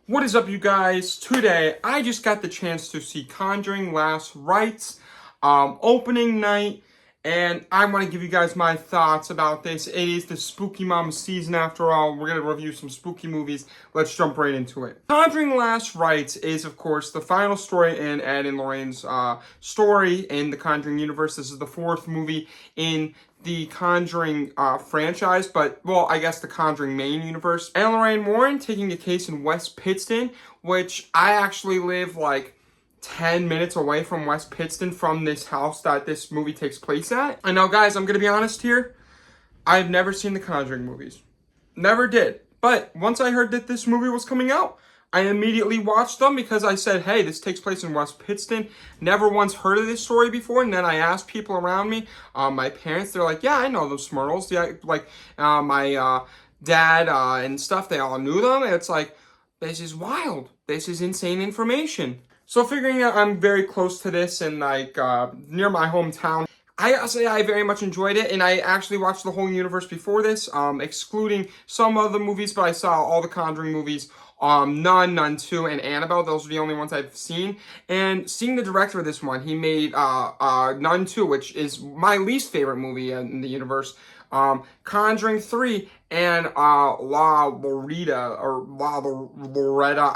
What is up, you guys? Today, I just got the chance to see Conjuring Last Rites, opening night, and I want to give you guys my thoughts about this. It is the Spooky Mama season after all. We're going to review some spooky movies. Let's jump right into it. Conjuring Last Rites is, of course, the final story in Ed and Lorraine's story in the Conjuring universe. This is the fourth movie in the Conjuring franchise, but, well, I guess the Conjuring main universe. And Lorraine Warren taking a case in West Pittston, which I actually live like 10 minutes away from West Pittston from this house that this movie takes place at. And now, guys, I'm going to be honest here. I've never seen the Conjuring movies. Never did. But once I heard that this movie was coming out, I immediately watched them because I said, hey, this takes place in West Pittston. Never once heard of this story before. And then I asked people around me, my parents, they're like, yeah, I know those Smurls. Yeah, like my dad and stuff, they all knew them. And it's like, this is wild. This is insane information. So figuring out I'm very close to this and like near my hometown, I say I very much enjoyed it, and I actually watched the whole universe before this, excluding some of the movies, but I saw all the Conjuring movies, Nun 2, and Annabelle. Those are the only ones I've seen. And seeing the director of this one, he made Nun 2, which is my least favorite movie in the universe, Conjuring 3, and La Loretta.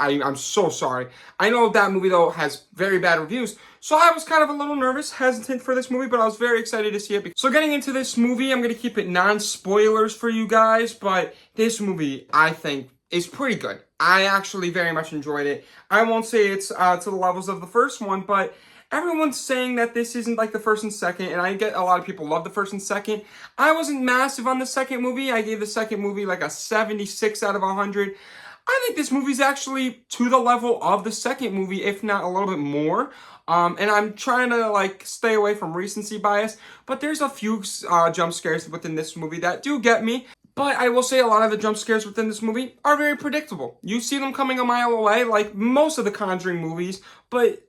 I'm so sorry. I know that movie, though, has very bad reviews, so I was kind of a little nervous, hesitant for this movie, but I was very excited to see it. So getting into this movie, I'm going to keep it non-spoilers for you guys, but this movie, I think, is pretty good. I actually very much enjoyed it. I won't say it's to the levels of the first one, but everyone's saying that this isn't like the first and second, and I get a lot of people love the first and second. I wasn't massive on the second movie. I gave the second movie like a 76 out of 100. I think this movie's actually to the level of the second movie, if not a little bit more. And I'm trying to like stay away from recency bias, but there's a few jump scares within this movie that do get me. But I will say a lot of the jump scares within this movie are very predictable. You see them coming a mile away, like most of the Conjuring movies, but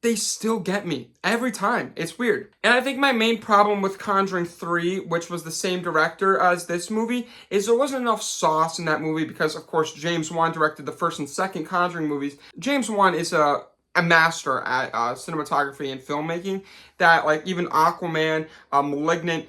they still get me every time. It's weird. And I think my main problem with Conjuring 3, which was the same director as this movie, is there wasn't enough sauce in that movie because, of course, James Wan directed the first and second Conjuring movies. James Wan is a master at cinematography and filmmaking that, like, even Aquaman, Malignant,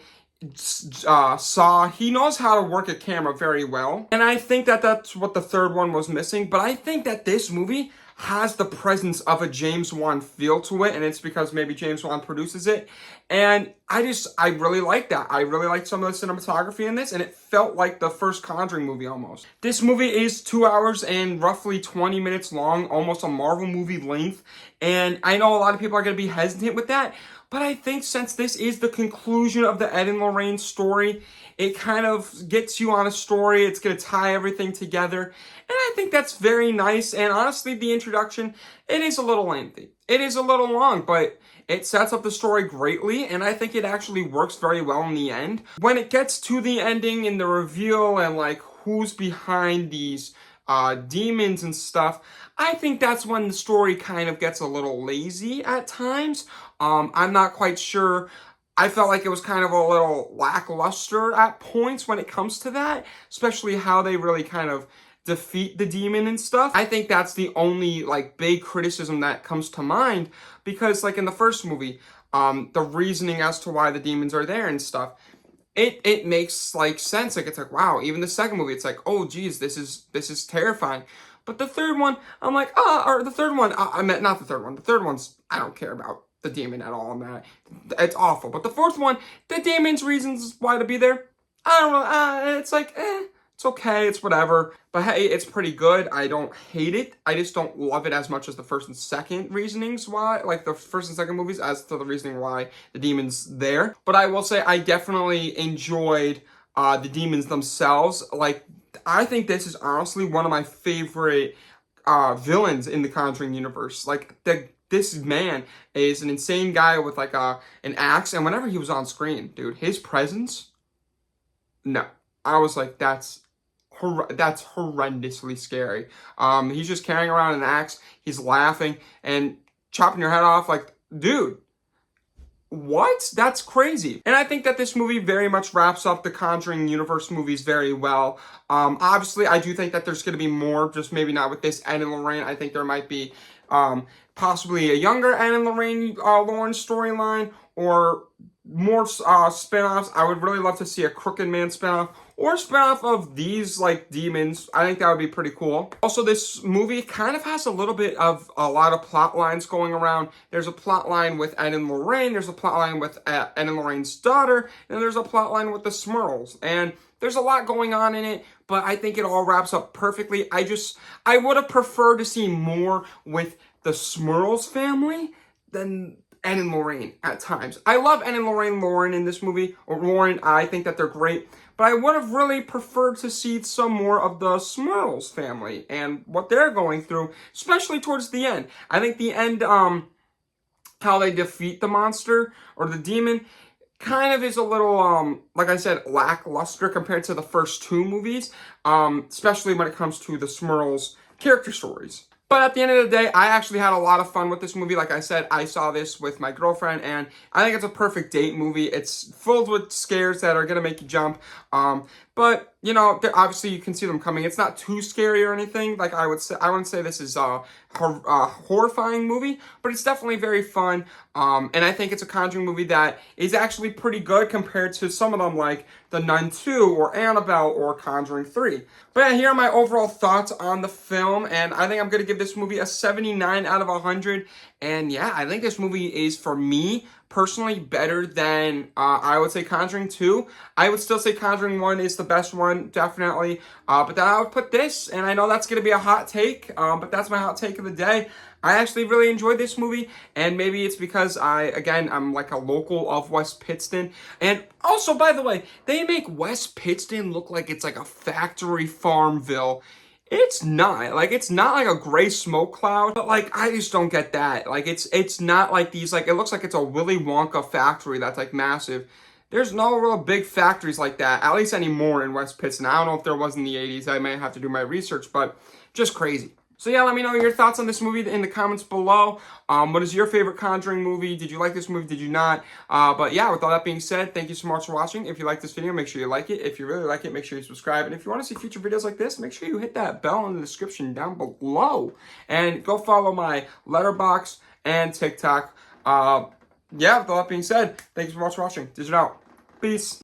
Saw, he knows how to work a camera very well. And I think that that's what the third one was missing. But I think that this movie has the presence of a James Wan feel to it, and it's because maybe James Wan produces it. And I really like that. I really liked some of the cinematography in this, and it felt like the first Conjuring movie almost. This movie is 2 hours and roughly 20 minutes long, almost a Marvel movie length. And I know a lot of people are going to be hesitant with that, but I think since this is the conclusion of the Ed and Lorraine story, it kind of gets you on a story. It's going to tie everything together. And I think that's very nice. And honestly, the introduction, it is a little lengthy. It is a little long, but it sets up the story greatly. And I think it actually works very well in the end. When it gets to the ending and the reveal and like who's behind these demons and stuff, I think that's when the story kind of gets a little lazy at times. I'm not quite sure. I felt like it was kind of a little lackluster at points when it comes to that, especially how they really kind of defeat the demon and stuff. I think that's the only like big criticism that comes to mind because like in the first movie, the reasoning as to why the demons are there and stuff, it makes like sense. Like it's like, wow, even the second movie, it's like, oh geez, this is terrifying. But the third one, I'm like, or the third one, I meant not the third one. The third one's, I don't care about the demon at all, man. It's awful. But the fourth one, the demon's reasons why to be there, I don't know. It's like, it's okay. It's whatever. But hey, it's pretty good. I don't hate it. I just don't love it as much as the first and second reasonings why, like the first and second movies, as to the reasoning why the demon's there. But I will say I definitely enjoyed the demons themselves. Like, I think this is honestly one of my favorite villains in the Conjuring universe. Like, this man is an insane guy with like an axe, and whenever he was on screen, dude, his presence, no, I was like, that's horrendously scary. He's just carrying around an axe, he's laughing and chopping your head off. Like, dude, what? That's crazy. And I think that this movie very much wraps up the Conjuring universe movies very well. Obviously, I do think that there's going to be more, just maybe not with this Ed and Lorraine. I think there might be possibly a younger Ed and Lorraine Lawrence storyline, or more spin-offs. I would really love to see a Crooked Man spin-off, or a spin-off of these, like, demons. I think that would be pretty cool. Also, this movie kind of has a little bit of a lot of plot lines going around. There's a plot line with Ed and Lorraine, there's a plot line with Ed and Lorraine's daughter, and there's a plot line with the Smurls. And there's a lot going on in it, but I think it all wraps up perfectly. I would have preferred to see more with the Smurls family than Ed and Lorraine at times. I love Ed and Lauren in this movie, or Lauren, I think that they're great, but I would have really preferred to see some more of the Smurls family and what they're going through, especially towards the end. I think the end, how they defeat the monster or the demon kind of is a little, like I said, lackluster compared to the first two movies, especially when it comes to the Smurls character stories. But at the end of the day, I actually had a lot of fun with this movie. Like I said, I saw this with my girlfriend, and I think it's a perfect date movie. It's filled with scares that are going to make you jump. But, you know, obviously you can see them coming. It's not too scary or anything. Like I wouldn't say this is a horrifying movie, but it's definitely very fun. And I think it's a Conjuring movie that is actually pretty good compared to some of them, like The Nun 2 or Annabelle or Conjuring 3. But yeah, here are my overall thoughts on the film, and I think I'm going to give this movie a 79 out of 100. And yeah, I think this movie is, for me, personally better than, I would say, Conjuring 2. I would still say Conjuring 1 is the best one, definitely. But then I would put this, and I know that's going to be a hot take, but that's my hot take of the day. I actually really enjoyed this movie, and maybe it's because I'm like a local of West Pittston. And also, by the way, they make West Pittston look like it's like a factory farmville. It's not. Like, it's not like a gray smoke cloud, but like, I just don't get that. Like, it's not like these, like, it looks like it's a Willy Wonka factory that's like massive. There's no real big factories like that, at least anymore in West Pittston. I don't know if there was in the 80s. I may have to do my research, but just crazy. So yeah, let me know your thoughts on this movie in the comments below. What is your favorite Conjuring movie? Did you like this movie? Did you not? But yeah, with all that being said, thank you so much for watching. If you like this video, make sure you like it. If you really like it, make sure you subscribe. And if you want to see future videos like this, make sure you hit that bell in the description down below. And go follow my Letterboxd and TikTok. Yeah, with all that being said, thank you so much for watching. Digital out. Peace.